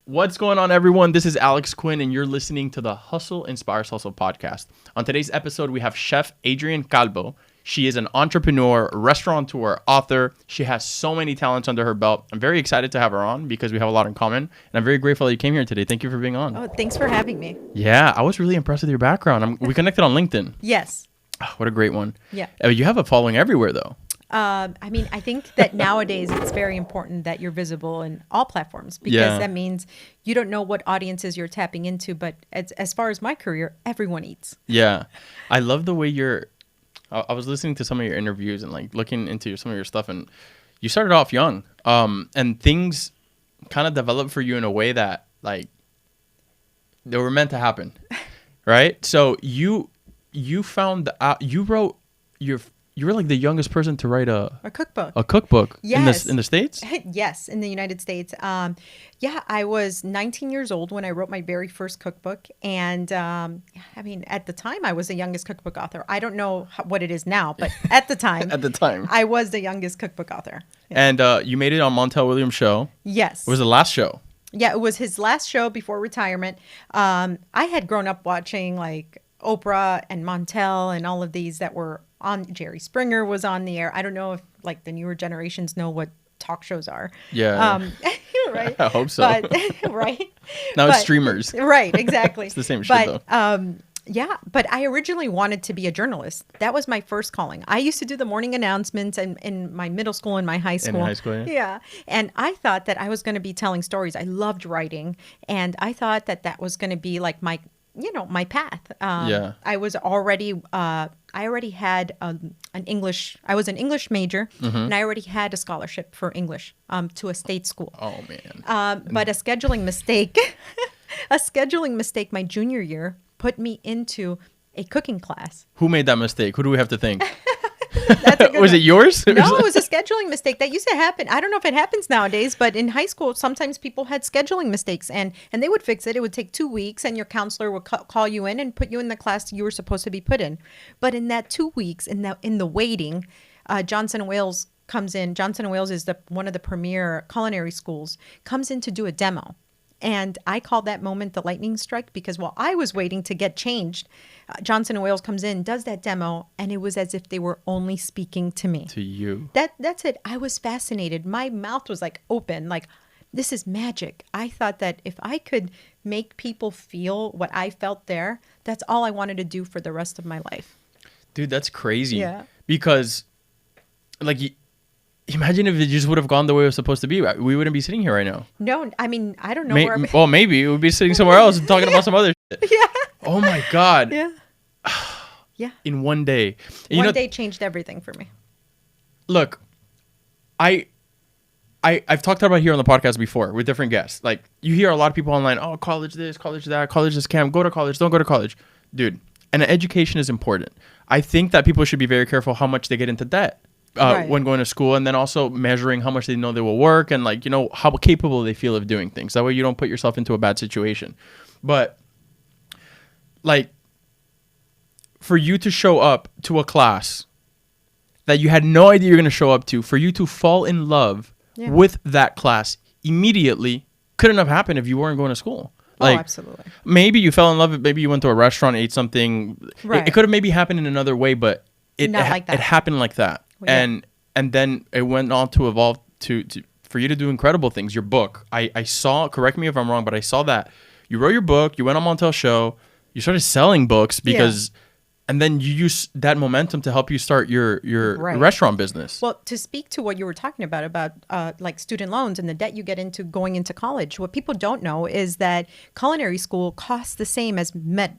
What's going on, everyone? This is Alex Quin, and you're listening to the Hustle Inspires Hustle podcast. On today's episode, we have Chef Adrianne Calvo. She is an entrepreneur, restaurateur, author. She has so many talents under her belt. I'm very excited to have her on because we have a lot in common, and I'm very grateful that you came here today. Thank you for being on. Oh, thanks for having me. Yeah, I was really impressed with your background. We connected on LinkedIn. Yes. Oh, what a great one. Yeah. You have a following everywhere, though. I think that nowadays it's very important that you're visible in all platforms because that means you don't know what audiences you're tapping into. But as far as my career, everyone eats. Yeah. I love the way I was listening to some of your interviews and like looking into some of your stuff, and you started off young, and things kind of developed for you in a way that like they were meant to happen, right? So you found you were like the youngest person to write a cookbook. A cookbook. Yes. In the States? Yes, in the United States. I was 19 years old when I wrote my very first cookbook. And at the time, I was the youngest cookbook author. I don't know what it is now, but at the time, I was the youngest cookbook author. Yeah. And you made it on Montel Williams' show. Yes. It was the last show. Yeah, it was his last show before retirement. I had grown up watching like Oprah and Montel and all of these that were on. Jerry Springer was on the air. I don't know if like the newer generations know what talk shows are. Yeah. Right. I hope so. But, right. Now it's streamers. Right. Exactly. It's the same shit though. But I originally wanted to be a journalist. That was my first calling. I used to do the morning announcements in my middle school and my high school. In high school, yeah. And I thought that I was going to be telling stories. I loved writing, and I thought that was going to be like my path. I already had an English. I was an English major, and I already had a scholarship for English to a state school. Oh man! But a scheduling mistake my junior year put me into a cooking class. Who made that mistake? Who do we have to thank? Was it yours? No, it was a scheduling mistake. That used to happen. I don't know if it happens nowadays, but in high school, sometimes people had scheduling mistakes, and they would fix it. It would take 2 weeks, and your counselor would call you in and put you in the class you were supposed to be put in. But in that 2 weeks, in the waiting, Johnson & Wales comes in. Johnson & Wales is one of the premier culinary schools, comes in to do a demo. And I called that moment the lightning strike because while I was waiting to get changed, Johnson & Wales comes in, does that demo, and it was as if they were only speaking to me. To you. That's it. I was fascinated. My mouth was like open, like this is magic. I thought that if I could make people feel what I felt there, that's all I wanted to do for the rest of my life. Dude, that's crazy. Yeah. Because like imagine if it just would have gone the way it was supposed to be. We wouldn't be sitting here right now. No, I mean, I don't know Well, maybe. We'd be sitting somewhere else and talking about some other shit. Yeah. Oh, my God. Yeah. Yeah. In one day. One day changed everything for me. Look, I've talked about here on the podcast before with different guests. Like, you hear a lot of people online, oh, college this, college that, college this scam, go to college, don't go to college. Dude, and education is important. I think that people should be very careful how much they get into debt. Right. When going to school, and then also measuring how much they know they will work and like, how capable they feel of doing things. That way you don't put yourself into a bad situation. But like for you to show up to a class that you had no idea you're going to show up to, for you to fall in love with that class immediately couldn't have happened if you weren't going to school. Like, absolutely. Maybe you fell in love. Maybe you went to a restaurant, ate something. Right. It could have maybe happened in another way, but it happened like that. Yeah. And then it went on to evolve to for you to do incredible things. Your book, I saw, correct me if I'm wrong, but I saw that you wrote your book, you went on Montel's show, you started selling books because, and then you use that momentum to help you start your restaurant business. Well, to speak to what you were talking about like student loans and the debt you get into going into college, what people don't know is that culinary school costs the same as med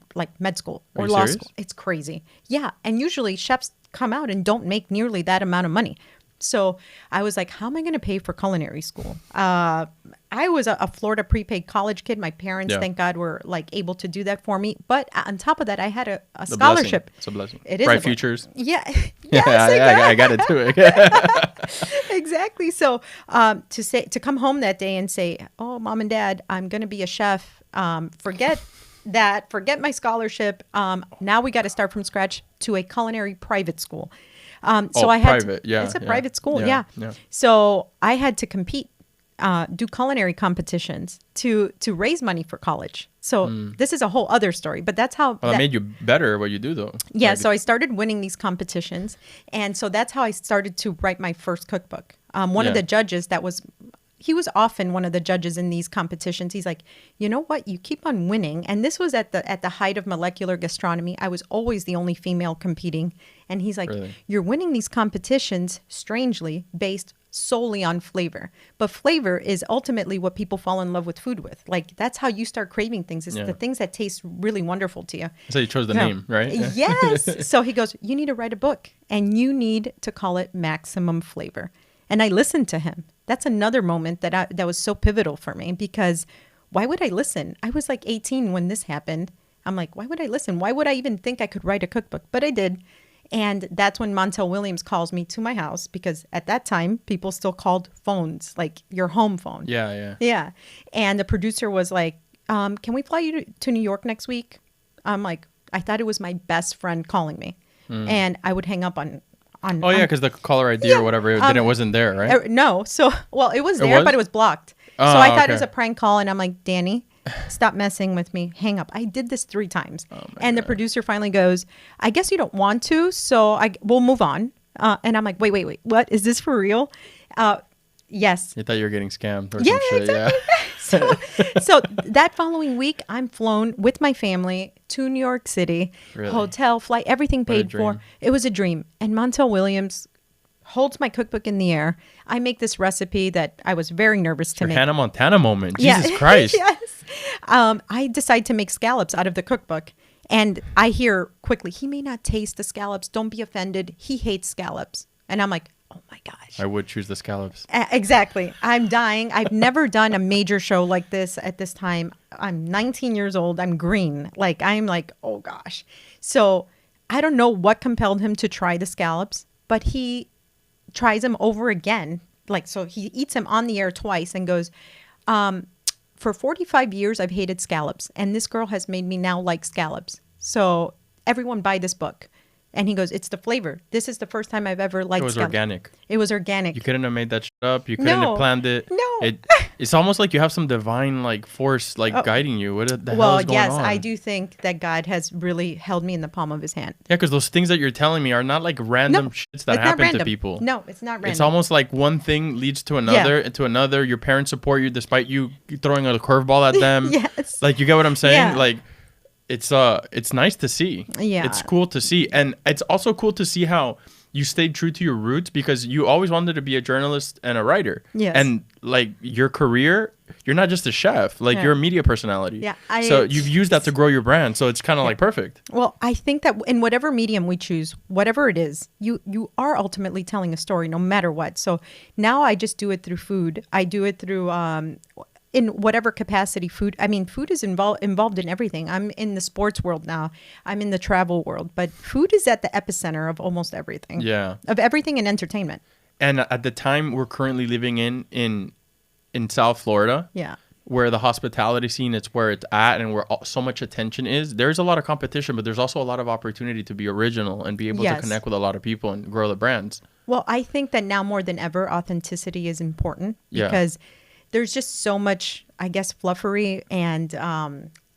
school or law school. It's crazy. Yeah. And usually chefs come out and don't make nearly that amount of money. So I was like, how am I going to pay for culinary school? I was a Florida prepaid college kid. My parents, thank God, were like able to do that for me. But on top of that, I had a scholarship. It's a blessing. It is Bright futures. Yeah. Yes, I got it too. Exactly. So to come home that day and say, oh, Mom and Dad, I'm going to be a chef. Forget my scholarship. Now we got to start from scratch to a culinary private school. So I had private, it's a private school. Yeah. So I had to compete do culinary competitions to raise money for college. So this is a whole other story, but that's how Well, that made you better at what you do, though. Yeah, Like, so I started winning these competitions, and so that's how I started to write my first cookbook. One of Yeah. the judges he was often one of the judges in these competitions. He's like, you know what? You keep on winning. And this was at the height of molecular gastronomy. I was always the only female competing. And he's like, Really? you're winning these competitions, strangely, based solely on flavor. But flavor is ultimately what people fall in love with food with. Like, that's how you start craving things. It's Yeah. the things that taste really wonderful to you. So you chose the No. name, right? Yeah. Yes. So he goes, you need to write a book and you need to call it Maximum Flavor. And I listened to him. That's another moment that was so pivotal for me, because why would I listen? I was like 18 when this happened. I'm like, why would I listen? Why would I even think I could write a cookbook? But I did. And that's when Montel Williams calls me to my house, because at that time, people still called phones, like your home phone. Yeah, yeah. Yeah. And the producer was like, can we fly you to New York next week? I'm like, I thought it was my best friend calling me. And I would hang up on. Oh, yeah, because the caller ID or whatever, it wasn't there, right? No. So, well, it was there, was? but it was blocked. Oh, so I thought it was okay. a prank call. And I'm like, Danny, stop messing with me. Hang up. I did this 3 times. Oh, And the producer finally goes, I guess you don't want to. So we'll move on. And I'm like, wait. What? Is this for real? Yes. You thought you were getting scammed or Yeah, some shit. exactly. So that following week, I'm flown with my family to New York City, Really? hotel, flight, everything What a paid for. dream. It was a dream. And Montel Williams holds my cookbook in the air. I make this recipe that I was very nervous to Your make. Hannah Montana moment. Yeah. Jesus Christ. Yes. I decide to make scallops out of the cookbook. And I hear quickly, he may not taste the scallops. Don't be offended. He hates scallops. And I'm like, oh my gosh. I would choose the scallops. Exactly. I'm dying. I've never done a major show like this at this time. I'm 19 years old. I'm green. Like, I'm like, oh gosh. So I don't know what compelled him to try the scallops, but he tries them over again. Like, so he eats them on the air twice and goes, for 45 years, I've hated scallops. And this girl has made me now like scallops. So everyone buy this book. And he goes, it's the flavor. This is the first time I've ever liked It was scallops. organic. It was organic. You couldn't have made that shit up. You couldn't No. have planned it. No. It's almost like you have some divine like force like guiding you. What the hell Well, is going yes, on? I do think that God has really held me in the palm of his hand. Yeah, because those things that you're telling me are not like random shits that It's not happen to random. people. No, it's not random. It's almost like one thing leads to another, and to another. Your parents support you despite you throwing a curveball at them. Yes. Like, you get what I'm saying? Yeah. Like, it's nice to see. Yeah. It's cool to see. And it's also cool to see how you stayed true to your roots, because you always wanted to be a journalist and a writer. Yes. And like your career, you're not just a chef. Like, Yeah. you're a media personality. Yeah, So you've used that to grow your brand. So it's kind of like perfect. Well, I think that in whatever medium we choose, whatever it is, you are ultimately telling a story no matter what. So now I just do it through food. I do it through in whatever capacity food. I mean, food is involved in everything. I'm in the sports world now. I'm in the travel world, but food is at the epicenter of almost everything. Yeah. Of everything in entertainment. And at the time we're currently living in South Florida, Yeah. where the hospitality scene, it's where it's at and where so much attention is, there's a lot of competition, but there's also a lot of opportunity to be original and be able to Yes. connect with a lot of people and grow the brands. Well, I think that now more than ever, authenticity is important Yeah. because there's just so much, I guess, fluffery and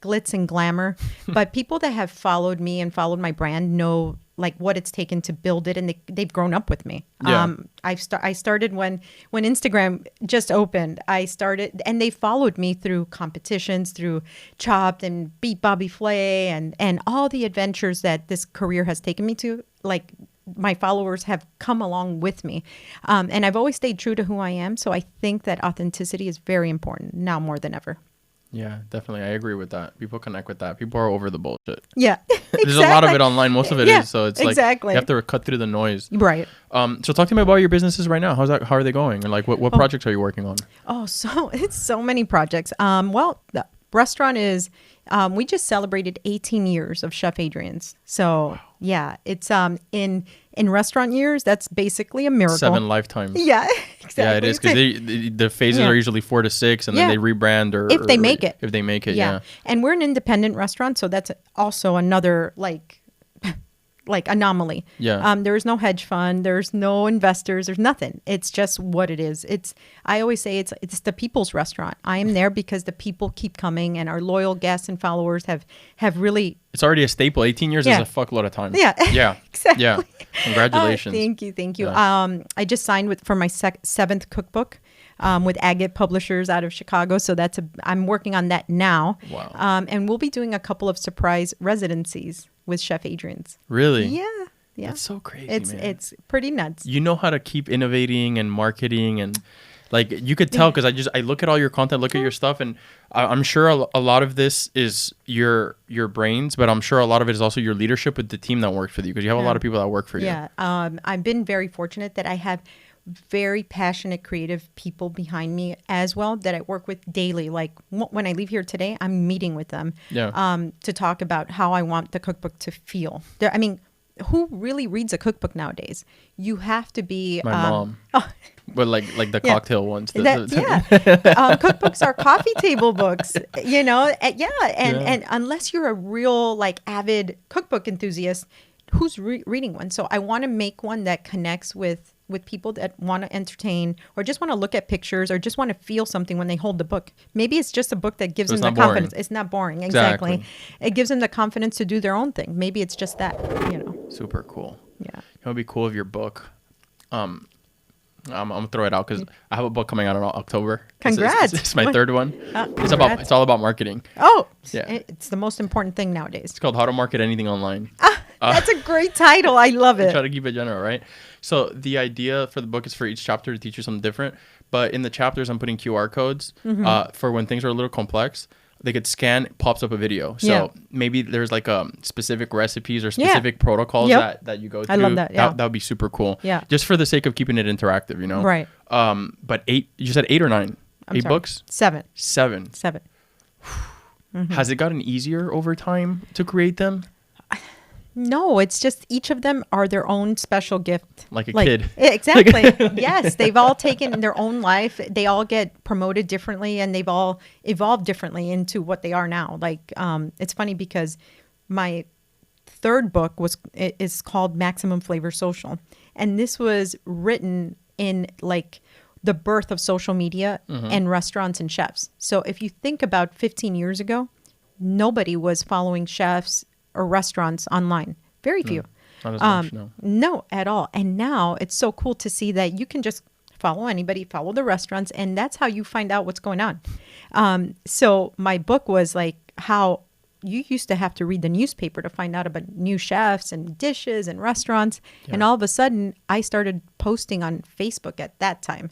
glitz and glamour. But people that have followed me and followed my brand know like what it's taken to build it, and they've grown up with me. Yeah. I started when Instagram just opened. I started, and they followed me through competitions, through Chopped and Beat Bobby Flay, and all the adventures that this career has taken me to. Like, my followers have come along with me, and I've always stayed true to who I am. So I think that authenticity is very important now more than ever. Yeah, definitely. I agree with that. People connect with that. People are over the bullshit. Yeah, There's a lot of it online. Most of it is. So it's like exactly. you have to cut through the noise. Right. So talk to me about your businesses right now. How are they going? And like what projects are you working on? Oh, so it's so many projects. Well, the restaurant is, we just celebrated 18 years of Chef Adrianne's. So yeah, it's in restaurant years, that's basically a miracle. 7 lifetimes. Yeah, exactly. Yeah, it is, because the phases Yeah. are usually 4 to 6, and then Yeah. they rebrand If they make it. If they make it, yeah. And we're an independent restaurant, so that's also another like like anomaly. Yeah. There's no hedge fund. There's no investors. There's nothing. It's just what it is. I always say it's the people's restaurant. I am there because the people keep coming, and our loyal guests and followers have really. It's already a staple. 18 years is a fuckload of time. Yeah. Yeah. Exactly. Yeah. Congratulations. Thank you. Yeah. I just signed for my 7th cookbook. With Agate Publishers out of Chicago. So I'm working on that now. Wow. And we'll be doing a couple of surprise residencies with Chef Adrianne's. Really? Yeah. That's so crazy, man. It's pretty nuts. You know how to keep innovating and marketing, and like you could tell because I look at all your content, look at your stuff, and I'm sure a lot of this is your brains, but I'm sure a lot of it is also your leadership with the team that works with you, because you have a lot of people that work for you. Yeah. I've been very fortunate that I have very passionate, creative people behind me as well that I work with daily. Like when I leave here today, I'm meeting with them to talk about how I want the cookbook to feel. I mean, who really reads a cookbook nowadays? You have to be my mom. But like the cocktail ones. Cookbooks are coffee table books, you know. And unless you're a real like avid cookbook enthusiast, who's reading one? So I want to make one that connects with people that want to entertain or just want to look at pictures or just want to feel something when they hold the book. Maybe it's just a book that gives them the confidence. It's not boring. Exactly. It gives them the confidence to do their own thing. Maybe it's just that, you know. Super cool. Yeah. It would be cool if your book, I'm gonna throw it out because I have a book coming out in October. Congrats. It's my 3rd one. It's all about marketing. Oh, yeah. It's the most important thing nowadays. It's called How to Market Anything Online. That's a great title. I love it. I try to keep it general, right? So the idea for the book is for each chapter to teach you something different. But in the chapters, I'm putting QR codes for when things are a little complex. They could scan, it pops up a video. So maybe there's like specific recipes or specific protocols that you go through. I love that. Yeah. That would be super cool. Yeah. Just for the sake of keeping it interactive, you know? Right. But 8, you said 8 or 9? I'm 8 sorry. books? 7. 7. Has it gotten easier over time to create them? No, it's just each of them are their own special gift. Like a kid. Exactly. Yes. They've all taken their own life. They all get promoted differently and they've all evolved differently into what they are now. Like, it's funny because my 3rd book is called Maximum Flavor Social. And this was written in like the birth of social media and restaurants and chefs. So if you think about 15 years ago, nobody was following chefs or restaurants online. Very few. Not as much, no. No, at all. And now it's so cool to see that you can just follow anybody, follow the restaurants, and that's how you find out what's going on. So my book was like how you used to have to read the newspaper to find out about new chefs and dishes and restaurants. Yeah. And all of a sudden, I started posting on Facebook at that time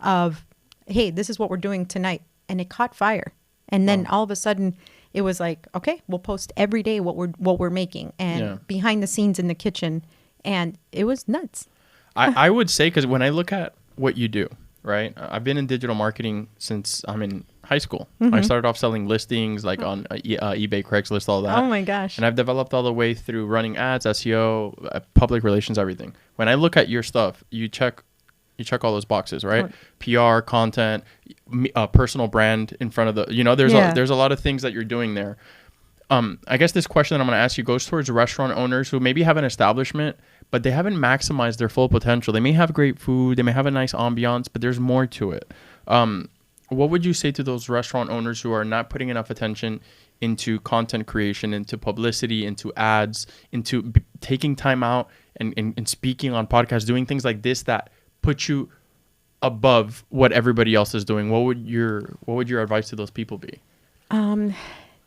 of, hey, this is what we're doing tonight. And it caught fire. And then all of a sudden, it was like, okay, we'll post every day what we're making and behind the scenes in the kitchen. And it was nuts. I would say, because when I look at what you do, right? I've been in digital marketing since I'm in high school. I started off selling listings like on eBay, Craigslist, all that. Oh my gosh. And I've developed all the way through running ads, SEO, public relations, everything. When I look at your stuff, you check all those boxes, right? PR, content, personal brand in front of the, you know, there's a lot of things that you're doing there. I guess this question that I'm going to ask you goes towards restaurant owners who maybe have an establishment, but they haven't maximized their full potential. They may have great food, they may have a nice ambiance, but there's more to it. What would you say to those restaurant owners who are not putting enough attention into content creation, into publicity, into ads, into taking time out and speaking on podcasts, doing things like this that put you above what everybody else is doing? What would your advice to those people be?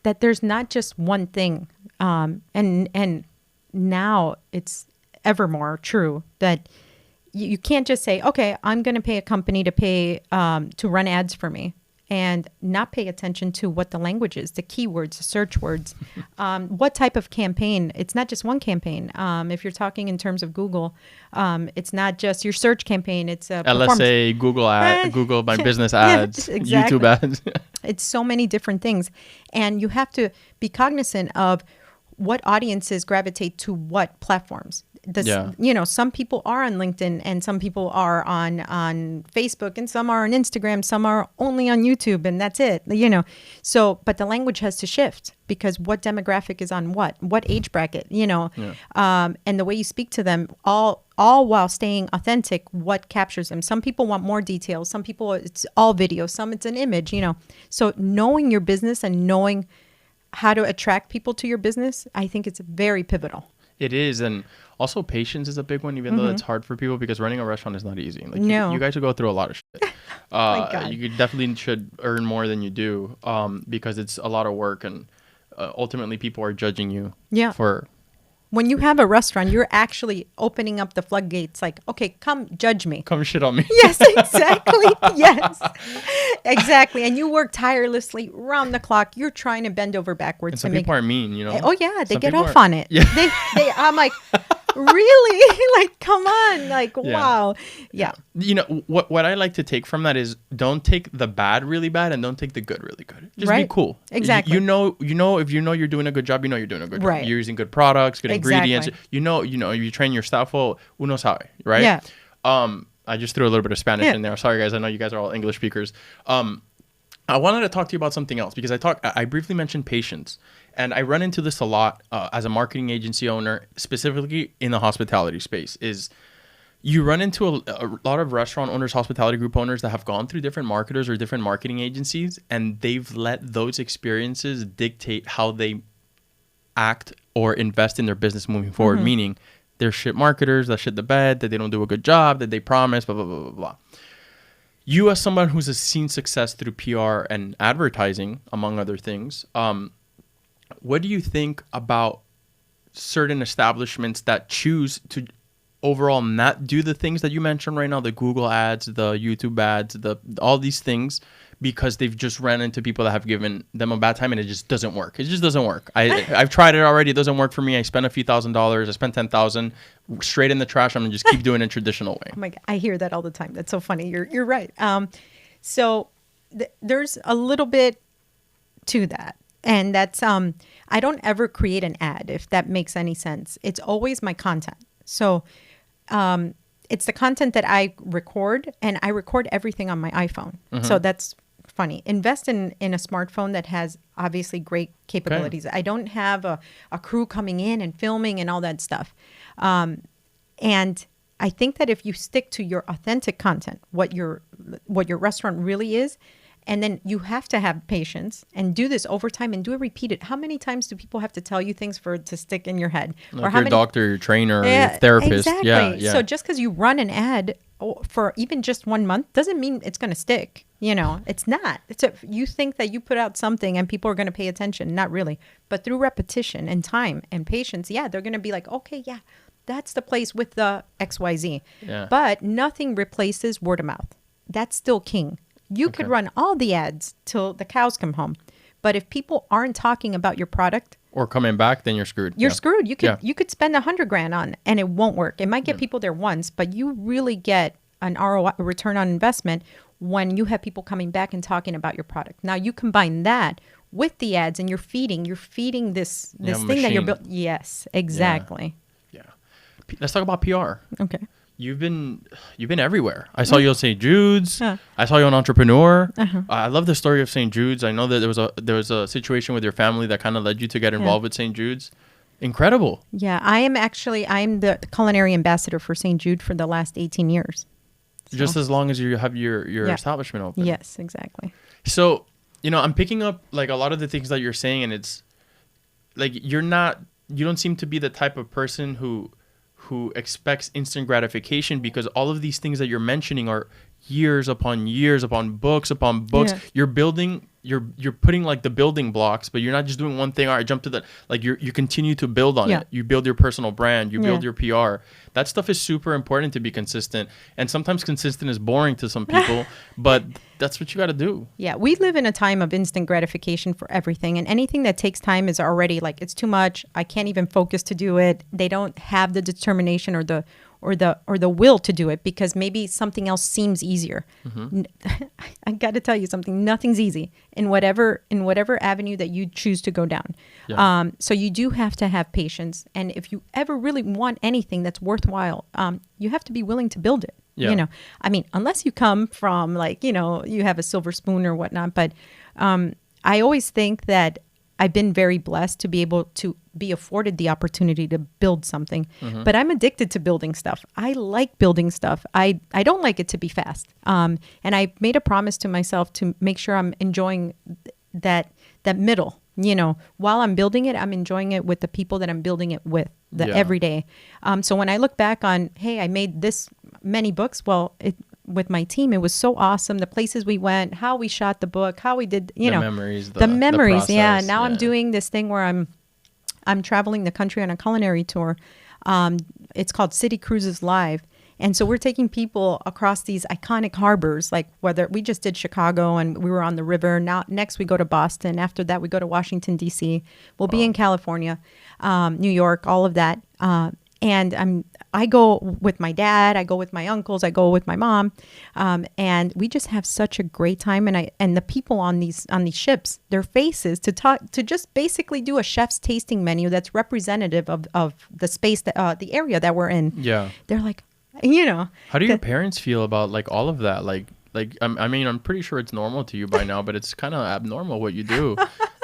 That there's not just one thing, and now it's ever more true that you can't just say, okay, I'm going to pay a company to pay to run ads for me, and not pay attention to what the language is, the keywords, the search words, what type of campaign. It's not just one campaign. If you're talking in terms of Google, it's not just your search campaign. It's a LSA, Google ad, Google My Business ads, exactly. YouTube ads. It's so many different things. And you have to be cognizant of what audiences gravitate to what platforms. Some people are on LinkedIn and some people are on Facebook and some are on Instagram, some are only on YouTube, and that's it, So, but the language has to shift because what demographic is on what age bracket, and the way you speak to them, all while staying authentic, what captures them. Some people want more details. Some people, it's all video. Some it's an image, So knowing your business and knowing how to attract people to your business, I think it's very pivotal. It is. And also patience is a big one, even though it's hard for people because running a restaurant is not easy. Like no. You guys will go through a lot of shit. You definitely should earn more than you do because it's a lot of work and ultimately people are judging you for... When you have a restaurant, you're actually opening up the floodgates like, okay, come judge me. Come shit on me. Yes, exactly. Yes, exactly. And you work tirelessly round the clock. You're trying to bend over backwards. And some people are mean, Oh, yeah. They get off are... on it. Yeah. I'm like, really? Like, come on. Like, wow. Yeah. What I like to take from that is don't take the bad really bad and don't take the good really good. Just be cool. Exactly. If you're doing a good job, you're doing a good job. You're using good products, good ingredients. You train your staff well. Uno sabe, right? Yeah. I just threw a little bit of Spanish in there. Sorry, guys. I know you guys are all English speakers. I wanted to talk to you about something else because I briefly mentioned patience. And I run into this a lot as a marketing agency owner, specifically in the hospitality space, is you run into a lot of restaurant owners, hospitality group owners that have gone through different marketers or different marketing agencies, and they've let those experiences dictate how they act or invest in their business moving forward, meaning they're shit marketers that shit the bed, that they don't do a good job, that they promise, blah, blah, blah, blah, blah. You as someone who's seen success through PR and advertising, among other things, what do you think about certain establishments that choose to overall not do the things that you mentioned right now, the Google ads, the YouTube ads, all these things, because they've just ran into people that have given them a bad time and it just doesn't work. It just doesn't work. I've tried it already. It doesn't work for me. I spent a few $1,000s. I spent $10,000 straight in the trash. I'm going to just keep doing it traditional way. Oh my God. I hear that all the time. That's so funny. You're right. So there's a little bit to that. And that's, I don't ever create an ad, if that makes any sense. It's always my content. So it's the content that I record, and I record everything on my iPhone. So that's funny. Invest in a smartphone that has obviously great capabilities. Okay. I don't have a crew coming in and filming and all that stuff. And I think that if you stick to your authentic content, what your restaurant really is, and then you have to have patience and do this over time and do it repeated. How many times do people have to tell you things for it to stick in your head? Like or how your doctor, your trainer, your therapist. Exactly. Yeah. So just because you run an ad for even just 1 month doesn't mean it's going to stick. It's not. You think that you put out something and people are going to pay attention. Not really. But through repetition and time and patience, they're going to be like, okay, that's the place with the XYZ. Yeah. But nothing replaces word of mouth. That's still king. You could run all the ads till the cows come home. But if people aren't talking about your product or coming back, then you're screwed. You're screwed. You could spend $100,000 on and it won't work. It might get people there once, but you really get an ROI, a return on investment, when you have people coming back and talking about your product. Now you combine that with the ads and you're feeding this thing that you're building. Yes, exactly. Yeah. Let's talk about PR. Okay. You've been everywhere. I saw you on St. Jude's. I saw you on Entrepreneur. I love the story of St. Jude's. I know that there was a situation with your family that kind of led you to get involved with St. Jude's. Incredible. Yeah, I'm the culinary ambassador for St. Jude for the last 18 years. So. Just as long as you have your establishment open. Yes, exactly. So, I'm picking up like a lot of the things that you're saying, and it's like you don't seem to be the type of person who expects instant gratification, because all of these things that you're mentioning are years upon years upon books. Yeah. You're building, you're putting like the building blocks, but you're not just doing one thing. All right, jump to the, like you continue to build on it. You build your personal brand, you build your PR. That stuff is super important to be consistent. And sometimes consistent is boring to some people, but that's what you got to do. Yeah. We live in a time of instant gratification for everything. And anything that takes time is already like, it's too much. I can't even focus to do it. They don't have the determination or the will to do it, because maybe something else seems easier. I got to tell you something, nothing's easy in whatever avenue that you choose to go down. So you do have to have patience, and if you ever really want anything that's worthwhile, you have to be willing to build it. You know, I mean, unless you come from like, you know, you have a silver spoon or whatnot, but I always think that I've been very blessed to be able to be afforded the opportunity to build something. But I'm addicted to building stuff. I like building stuff. I don't like it to be fast. And I made a promise to myself to make sure I'm enjoying that middle. You know, while I'm building it, I'm enjoying it with the people that I'm building it with every day. So when I look back on, hey, I made this many books. Well, with my team, it was so awesome. The places we went, how we shot the book, how we did, you know, the memories. Now I'm doing this thing where I'm traveling the country on a culinary tour. It's called City Cruises Live. And so we're taking people across these iconic harbors, like whether we just did Chicago and we were on the river. Now, next we go to Boston. After that, we go to Washington, D.C. We'll be in California, New York, all of that. And I go with my dad, I go with my uncles, I go with my mom, and we just have such a great time. And the people on these ships, their faces to just basically do a chef's tasting menu that's representative of the space that the area that we're in. Yeah, they're like, you know. How do your parents feel about like all of that? Like I mean, I'm pretty sure it's normal to you by now, but it's kind of abnormal what you do.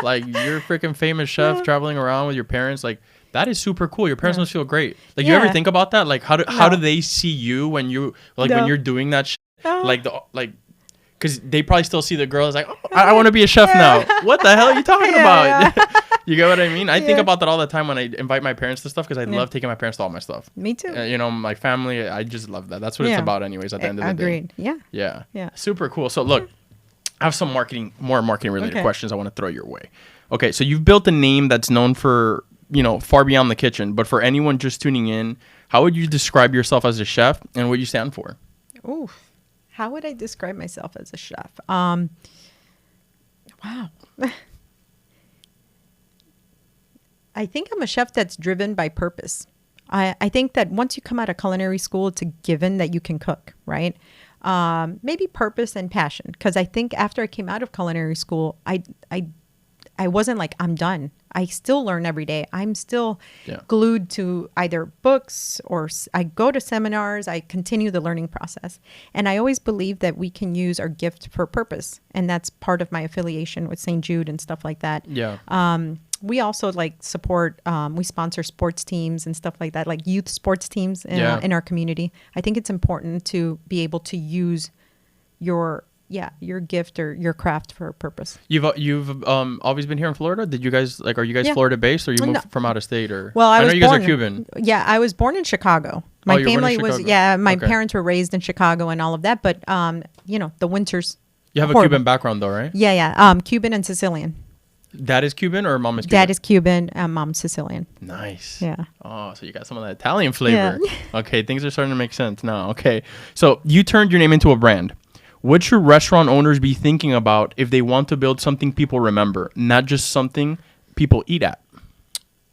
Like you're a freaking famous chef traveling around with your parents, like. That is super cool. Your parents must feel great. Like, you ever think about that? Like, how do they see you when you when you're doing that shit? Because they probably still see the girl as like, oh, I want to be a chef now. What the hell are you talking about? You get what I mean? I think about that all the time when I invite my parents to stuff, because I love taking my parents to all my stuff. Me too. You know, my family. I just love that. That's what it's about, anyways. At the end of the day. Agreed. Yeah. Super cool. So look, I have some more marketing related questions I want to throw your way. Okay, so you've built a name that's known for, you know, far beyond the kitchen, but for anyone just tuning in, how would you describe yourself as a chef and what you stand for? Ooh, how would I describe myself as a chef? Wow. I think I'm a chef that's driven by purpose. I think that once you come out of culinary school, it's a given that you can cook, right? Maybe purpose and passion. Because I think after I came out of culinary school, I wasn't like, I'm done. I still learn every day. I'm still glued to either books or I go to seminars. I continue the learning process. And I always believe that we can use our gift for purpose. And that's part of my affiliation with St. Jude and stuff like that. We also like support, we sponsor sports teams and stuff like that, like youth sports teams in our community. I think it's important to be able to use your gift or your craft for a purpose. You've always been here in Florida? Did you guys are you guys Florida based, or you moved from out of state? Or well, I know you guys are Cuban. Yeah, I was born in Chicago. My family was my parents were raised in Chicago and all of that, but you know, the winters. You have a Cuban background though, right? Yeah. Cuban and Sicilian. Dad is Cuban or mom is Cuban? Dad is Cuban, mom's Sicilian. Nice. Yeah. Oh, so you got some of that Italian flavor. Yeah. Okay, things are starting to make sense now. Okay, so you turned your name into a brand. What should restaurant owners be thinking about if they want to build something people remember, not just something people eat at?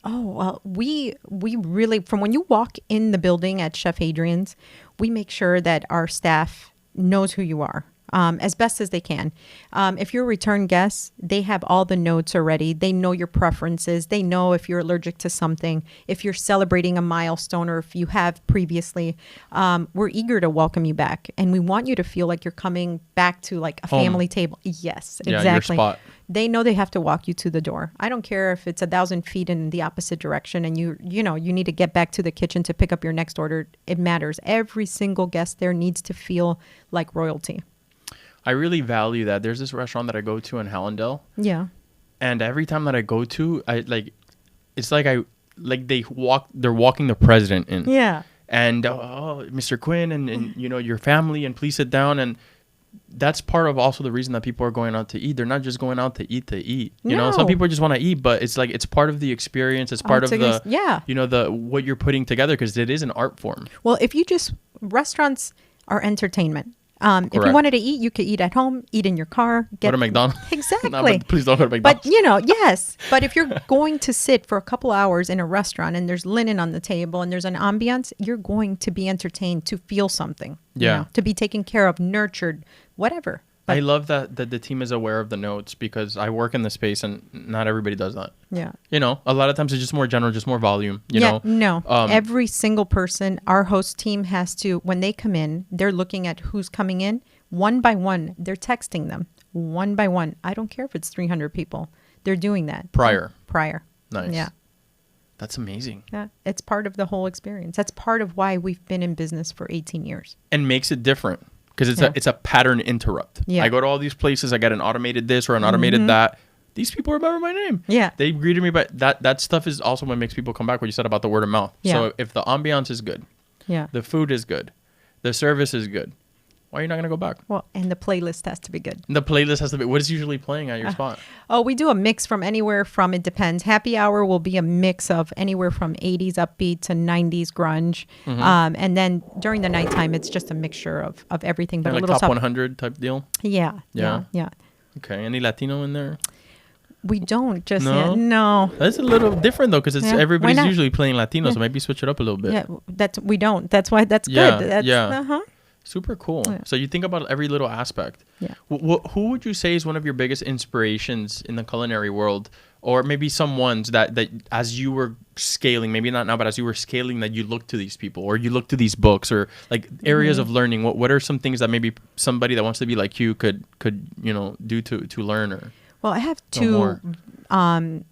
Oh, well, we really, from when you walk in the building at Chef Adrianne's, we make sure that our staff knows who you are. As best as they can. If you're a return guest, they have all the notes already. They know your preferences. They know if you're allergic to something, if you're celebrating a milestone, or if you have previously. We're eager to welcome you back. And we want you to feel like you're coming back to like a family table. Yes, exactly. Your spot. They know they have to walk you to the door. I don't care if it's 1,000 feet in the opposite direction and you need to get back to the kitchen to pick up your next order. It matters. Every single guest there needs to feel like royalty. I really value that. There's this restaurant that I go to in Hallandale. Yeah. And every time that I go to, they're walking the president in. Yeah. And Mr. Quin and you know, your family, and please sit down. And that's part of also the reason that people are going out to eat. They're not just going out to eat. You know, some people just want to eat, but it's like, it's part of the experience. It's part of you know, what you're putting together, because it is an art form. Well, restaurants are entertainment. If you Correct. wanted to eat, you could eat at home, eat in your car. Go to McDonald's. Exactly. No, but please don't go to McDonald's. But yes. But if you're going to sit for a couple hours in a restaurant and there's linen on the table and there's an ambiance, you're going to be entertained, to feel something. Yeah. To be taken care of, nurtured, whatever. I love that the team is aware of the notes, because I work in the space and not everybody does that. Yeah. A lot of times it's just more general, just more volume, you know? No. Every single person, our host team has to, when they come in, they're looking at who's coming in one by one. They're texting them one by one. I don't care if it's 300 people. They're doing that. Prior. Nice. Yeah. That's amazing. Yeah. It's part of the whole experience. That's part of why we've been in business for 18 years. And makes it different. Because it's a pattern interrupt. Yeah. I go to all these places. I get an automated this or an automated that. These people remember my name. Yeah. They greeted me, but that stuff is also what makes people come back. What you said about the word of mouth. Yeah. So if the ambiance is good, the food is good, the service is good, why are you not going to go back? Well, and the playlist has to be good. The playlist has to be. What is usually playing at your spot? Oh, we do a mix from anywhere from, it depends. Happy hour will be a mix of anywhere from 80s upbeat to 90s grunge. And then during the nighttime, it's just a mixture of everything. But Like a little top 100 type deal? Yeah. Okay. Any Latino in there? We don't just No? yet. No. That's a little different though, because Yeah. everybody's Why not? usually playing Latino, so maybe switch it up a little bit. Yeah, we don't. That's why that's Yeah, good. That's, yeah. Super cool. Yeah. So you think about every little aspect. Yeah. Who would you say is one of your biggest inspirations in the culinary world, or maybe some ones that as you were scaling, maybe not now, but as you were scaling, that you look to these people or you look to these books or like areas of learning? What are some things that maybe somebody that wants to be like you could do to learn or? Well, I have No two. more.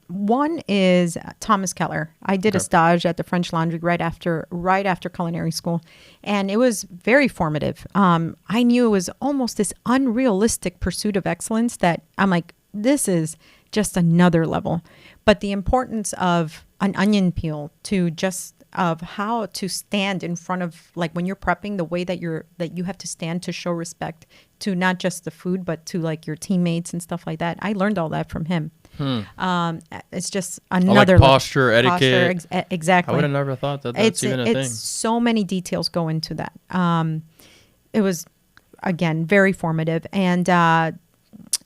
One is Thomas Keller. I did a Okay. stage at the French Laundry right after culinary school, and it was very formative. I knew it was almost this unrealistic pursuit of excellence that I'm like, this is just another level. But the importance of an onion peel to just of how to stand in front of, like when you're prepping, the way that you have to stand to show respect to not just the food, but to like your teammates and stuff like that. I learned all that from him. It's just another like posture, etiquette. Exactly. I would have never thought that's even a thing. So many details go into that. It was, again, very formative. And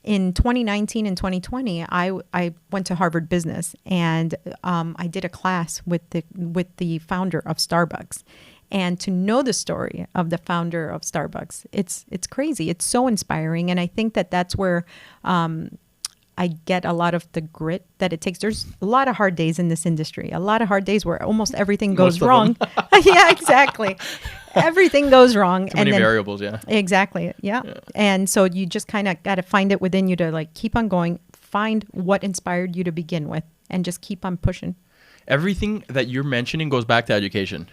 in 2019 and 2020, I went to Harvard Business, and I did a class with the founder of Starbucks. And to know the story of the founder of Starbucks, it's crazy. It's so inspiring. And I think that's where I get a lot of the grit that it takes. There's a lot of hard days in this industry, a lot of hard days where almost everything goes wrong. Yeah, exactly. Everything goes wrong. Too many variables, yeah. Exactly, yeah. And so you just kind of got to find it within you to like keep on going, find what inspired you to begin with, and just keep on pushing. Everything that you're mentioning goes back to education.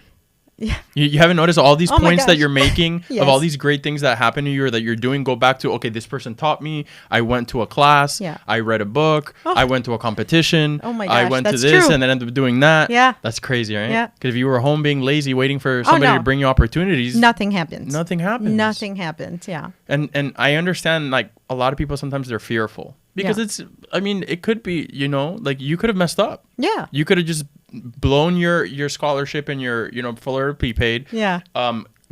Yeah. You haven't noticed all these points that you're making Yes. of all these great things that happen to you or that you're doing go back to, okay, this person taught me. I went to a class. Yeah. I read a book. I went to a competition. Oh my I gosh, went to that's this true. and then ended up doing that. Yeah. That's crazy, right? Yeah. Because if you were home being lazy, waiting for somebody no. to bring you opportunities, Nothing happens. nothing happens. Nothing happens, yeah. And I understand, like, a lot of people sometimes they're fearful because it could be, like you could have messed up. Yeah. You could have just blown your scholarship and your, fuller prepaid. Yeah.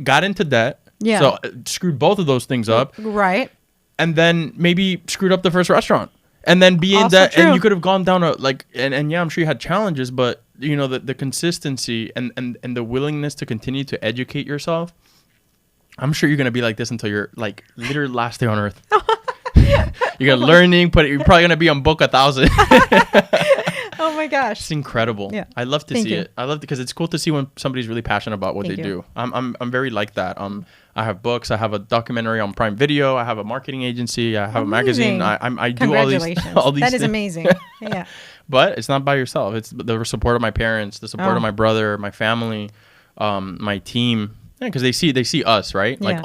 Got into debt. Yeah. So screwed both of those things up. Right. And then maybe screwed up the first restaurant. And then be in Also debt. true. And you could have gone down and yeah, I'm sure you had challenges, but the consistency and the willingness to continue to educate yourself. I'm sure you're going to be like this until you're like literally last day on earth. You're learning, but you're probably going to be on book 1,000. Oh my gosh. It's incredible. Yeah. I love to Thank see you. it. I love it because it's cool to see when somebody's really passionate about what Thank they you. do. I'm very like that. I have books. I have a documentary on Prime Video. I have a marketing agency. I have a magazine. Amazing. I do all these Congratulations. all these That is things. amazing. Yeah. But it's not by yourself. It's the support of my parents, the support Oh. of my brother, my family, my team. Yeah, because they see us, right? Like Yeah.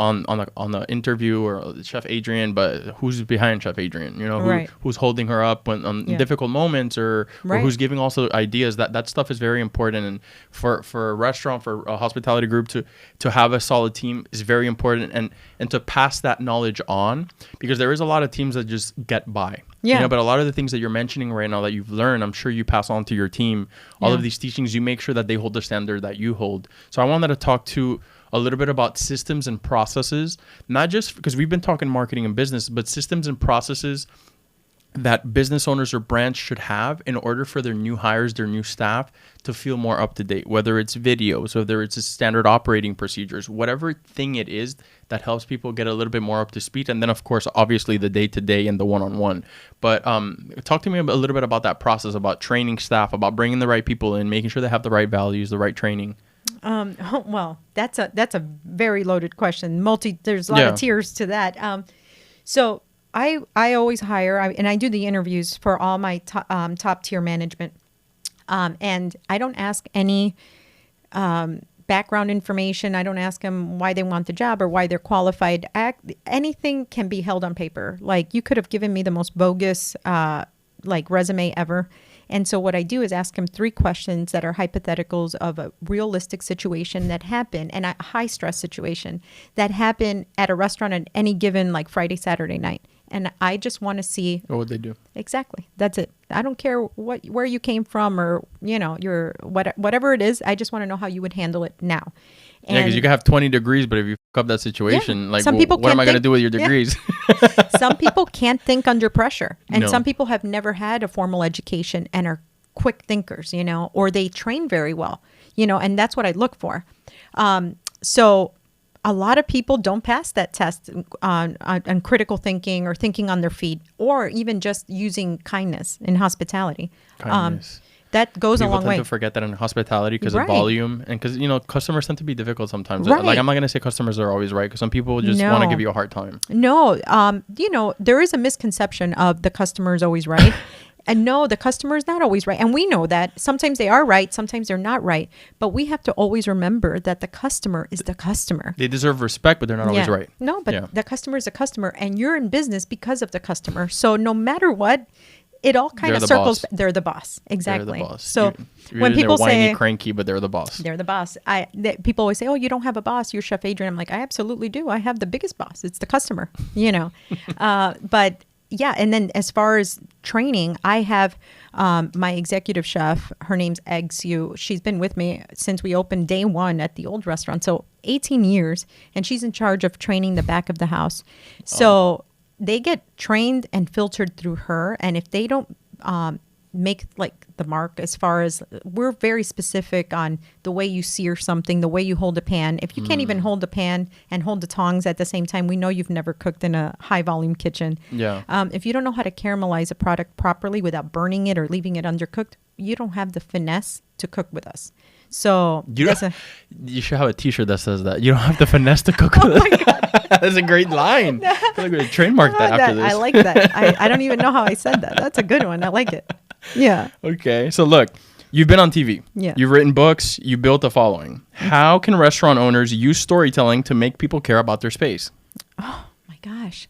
on the interview or Chef Adrianne, but who's behind Chef Adrianne? Right. Who's holding her up when on Yeah. difficult moments or Right. who's giving also ideas. That stuff is very important. And for a restaurant, for a hospitality group to have a solid team is very important and to pass that knowledge on, because there is a lot of teams that just get by. Yeah. But a lot of the things that you're mentioning right now that you've learned, I'm sure you pass on to your team. All of these teachings, you make sure that they hold the standard that you hold. So I wanted to talk to a little bit about systems and processes, not just because we've been talking marketing and business, but systems and processes that business owners or brands should have in order for their new hires, their new staff to feel more up to date, whether it's videos, whether it's standard operating procedures, whatever thing it is that helps people get a little bit more up to speed. And then, of course, obviously the day-to-day and the one-on-one. But talk to me a little bit about that process, about training staff, about bringing the right people in, making sure they have the right values, the right training. Well, that's a very loaded question. There's a lot of tiers to that. So I always hire, and I do the interviews for all my top tier management. And I don't ask any background information. I don't ask them why they want the job or why they're qualified. Anything can be held on paper. Like, you could have given me the most bogus resume ever. And so what I do is ask them 3 questions that are hypotheticals of a realistic situation that happen, and a high stress situation that happen at a restaurant at any given Friday, Saturday night. And I just want to see what would they do. Exactly. That's it. I don't care where you came from or, your whatever it is. I just want to know how you would handle it now. And because you can have 20 degrees, but if you fuck up that situation, what am I going to do with your degrees? Some people can't think under pressure. And some people have never had a formal education and are quick thinkers, or they train very well, and that's what I look for. So a lot of people don't pass that test on critical thinking or thinking on their feet, or even just using kindness in hospitality. That goes a long way. People tend to forget that in hospitality because of volume, and because customers tend to be difficult sometimes. Right. I'm not going to say customers are always right, because some people just want to give you a hard time. No, there is a misconception of the customer is always right. And no, the customer is not always right. And we know that. Sometimes they are right. Sometimes they're not right. But we have to always remember that the customer is the customer. They deserve respect, but they're not always right. No, but the customer is a customer. And you're in business because of the customer. So no matter what, it all kind of circles. They're the boss. Exactly. They're the boss. So when people say cranky, but they're the boss. They're the boss. People always say, "Oh, you don't have a boss. You're Chef Adrianne." I'm like, I absolutely do. I have the biggest boss. It's the customer. But yeah, and then as far as training, I have my executive chef. Her name's Egg Sue. She's been with me since we opened day 1 at the old restaurant, so 18 years, and she's in charge of training the back of the house. So they get trained and filtered through her, and if they don't make the mark, as far as we're very specific on the way you sear something, the way you hold a pan. If you can't even hold the pan and hold the tongs at the same time, we know you've never cooked in a high volume kitchen. Yeah. If you don't know how to caramelize a product properly without burning it or leaving it undercooked, you don't have the finesse to cook with us. So you should have a T-shirt that says that. You don't have the finesse to cook with us. That's a great line. I feel like we're going to trademark that after this. I like that. I don't even know how I said that. That's a good one. I like it. Yeah. Okay. So look, you've been on TV. Yeah. You've written books. You built a following. How can restaurant owners use storytelling to make people care about their space? Oh my gosh.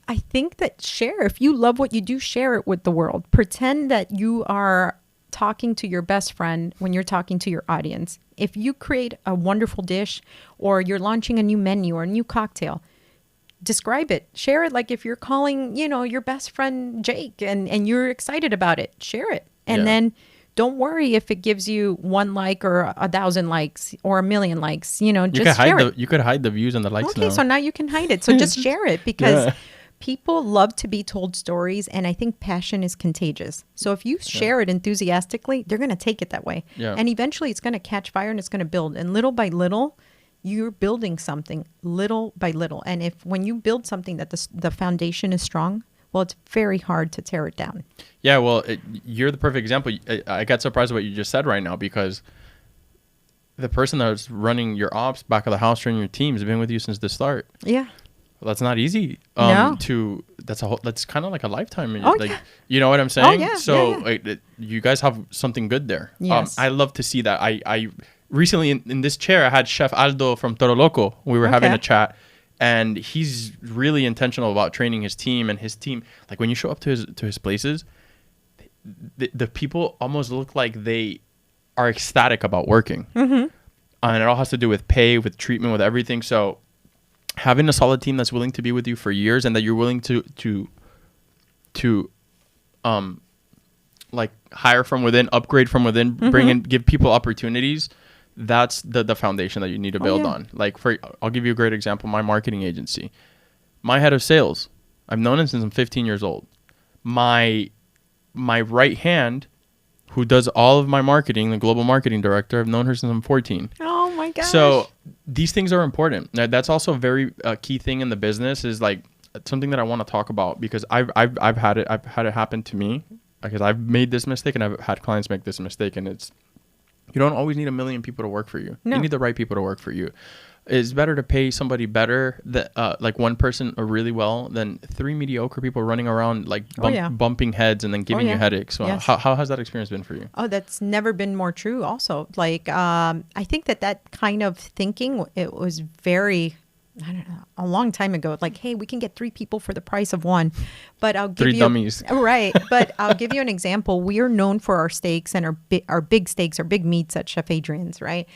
I think that share. If you love what you do, share it with the world. Pretend that you are talking to your best friend when you're talking to your audience. If you create a wonderful dish, or you're launching a new menu or a new cocktail, describe it. Share it like if you're calling, your best friend Jake and you're excited about it. Share it. And then don't worry if it gives you 1 like or 1,000 likes or 1,000,000 likes. Just share it. You could hide the views and the likes now. Okay, so now you can hide it. So just share it, because people love to be told stories, and I think passion is contagious. So if you share it enthusiastically, they're going to take it that way. Yeah. And eventually it's going to catch fire and it's going to build. And little by little, you're building something little by little. And when you build something that the foundation is strong, well, it's very hard to tear it down. Yeah, well, you're the perfect example. I got surprised at what you just said right now, because the person that's running your ops, back of the house, running your team, has been with you since the start. Yeah. Well, that's not easy. No. That's kind of like a lifetime. Yeah. You know what I'm saying? Oh, yeah. So you guys have something good there. Yes. I love to see that. I recently in this chair, I had Chef Aldo from Toro Loco. We were having a chat, and he's really intentional about training his team, and his team, like when you show up to his places, the people almost look like they are ecstatic about working. Mm-hmm. And it all has to do with pay, with treatment, with everything. So having a solid team that's willing to be with you for years, and that you're willing to to like hire from within, upgrade from within, bring in, give people opportunities. That's the foundation that you need to build on. Like I'll give you a great example. My marketing agency, my head of sales, I've known him since I'm 15 years old. My right hand, who does all of my marketing, the global marketing director, I've known her since I'm 14. Oh my gosh. So these things are important. Now, that's also a very key thing in the business, is like something that I want to talk about, because I've had it happen to me, because I've made this mistake and I've had clients make this mistake, and it's, you don't always need a million people to work for you. No. You need the right people to work for you. It's better to pay somebody better, that like one person really well, than 3 mediocre people running around like bumping heads and then giving you headaches. Well, yes. How has that experience been for you? Oh, that's never been more true also. Like I think that kind of thinking, it was very, I don't know, a long time ago. Like, hey, we can get 3 people for the price of 1. But I'll give 3 dummies. Right. But I'll give you an example. We are known for our steaks and our big steaks, our big meats at Chef Adrianne's, right?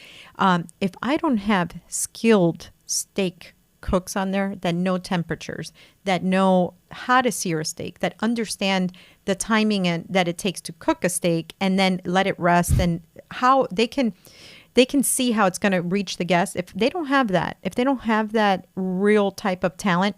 If I don't have skilled steak cooks on there that know temperatures, that know how to sear a steak, that understand the timing and that it takes to cook a steak and then let it rest, and how they can see how it's going to reach the guest. If they don't have that real type of talent,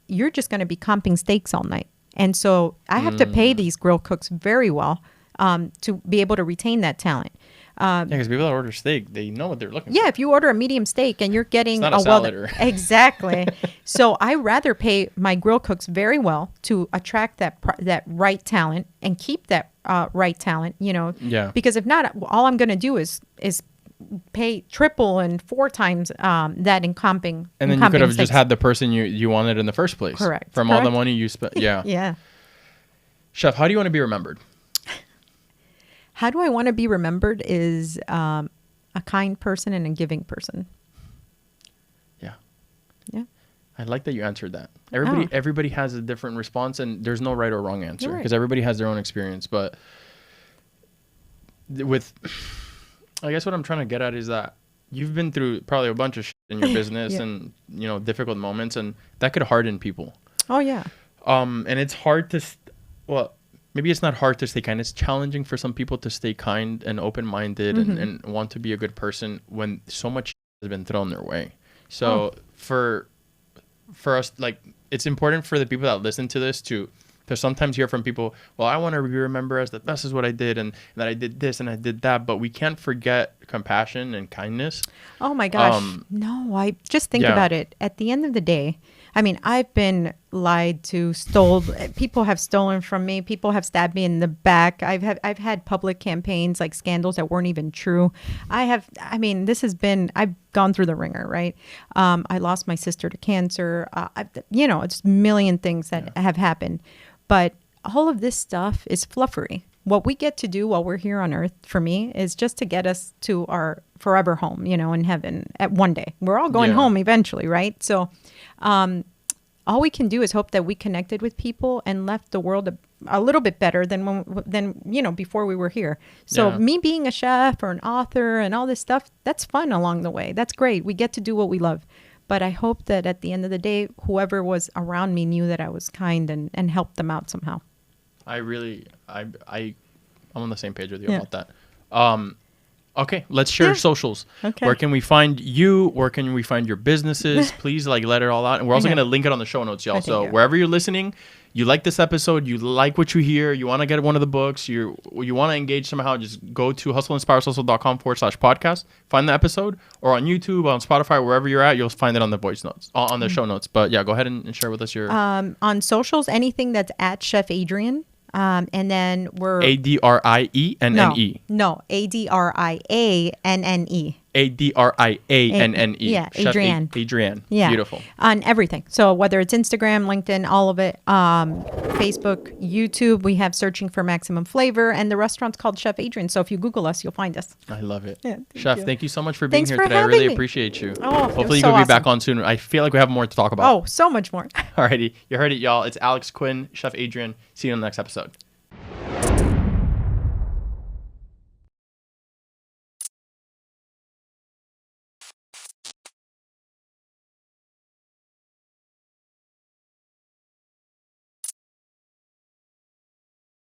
you're just going to be comping steaks all night. And so I have to pay these grill cooks very well to be able to retain that talent. Because people that order steak, they know what they're looking for. Yeah, if you order a medium steak and you're getting it's not a salad. Exactly. So I rather pay my grill cooks very well to attract that right talent and keep that right talent, you know. Yeah. Because if not, all I'm going to do is pay triple and 4 times that in comping. And then you could have just had the person you wanted in the first place. Correct. From all the money you spent. Yeah. Yeah. Chef, how do you want to be remembered? How do I want to be remembered is a kind person and a giving person. Yeah. Yeah. I like that you answered that. Everybody has a different response, and there's no right or wrong answer, because everybody has their own experience. But I guess what I'm trying to get at is that you've been through probably a bunch of shit in your business and, you know, difficult moments, and that could harden people. Oh, yeah. And it's hard to, maybe it's not hard to stay kind. It's challenging for some people to stay kind and open-minded and want to be a good person when so much has been thrown their way. So for us, like, it's important for the people that listen to this to sometimes hear from people, well, I want to be remembered as the best is what I did, and that I did this and I did that. But we can't forget compassion and kindness. Oh, my gosh. No, I just think about it. At the end of the day, I mean, I've been lied to, people have stolen from me. People have stabbed me in the back. I've had public campaigns, like scandals that weren't even true. I've gone through the ringer, right? I lost my sister to cancer. It's a million things that have happened. But all of this stuff is fluffery. What we get to do while we're here on earth, for me, is just to get us to our forever home, you know, in heaven at one day. We're all going home eventually, right? So all we can do is hope that we connected with people and left the world a little bit better than before we were here. So me being a chef or an author and all this stuff, that's fun along the way. That's great. We get to do what we love. But I hope that at the end of the day, whoever was around me knew that I was kind and helped them out somehow. I'm on the same page with you about that. Okay, let's share socials. Okay. Where can we find you? Where can we find your businesses? Please, let it all out. And we're also going to link it on the show notes, y'all. So wherever you're listening, you like this episode, you like what you hear, you want to get one of the books, you want to engage somehow, just go to hustleandspireshustle.com/podcast, find the episode, or on YouTube, on Spotify, wherever you're at, you'll find it on the voice notes, on the show notes. But yeah, go ahead and share with us your... on socials, anything that's at Chef Adrianne. And then we're Adrienne. No, Adrianne. Adrianne. Yeah, Adrianne. Adrianne. Yeah. Beautiful. On everything. So whether it's Instagram, LinkedIn, all of it, Facebook, YouTube, we have Searching for Maximum Flavor, and the restaurant's called Chef Adrianne. So if you Google us, you'll find us. I love it. Yeah, Chef, thank you so much for being here today. I really appreciate you. Oh, hopefully you can be back on soon. I feel like we have more to talk about. Oh, so much more. Alrighty. You heard it, y'all. It's Alex Quin, Chef Adrianne. See you in the next episode.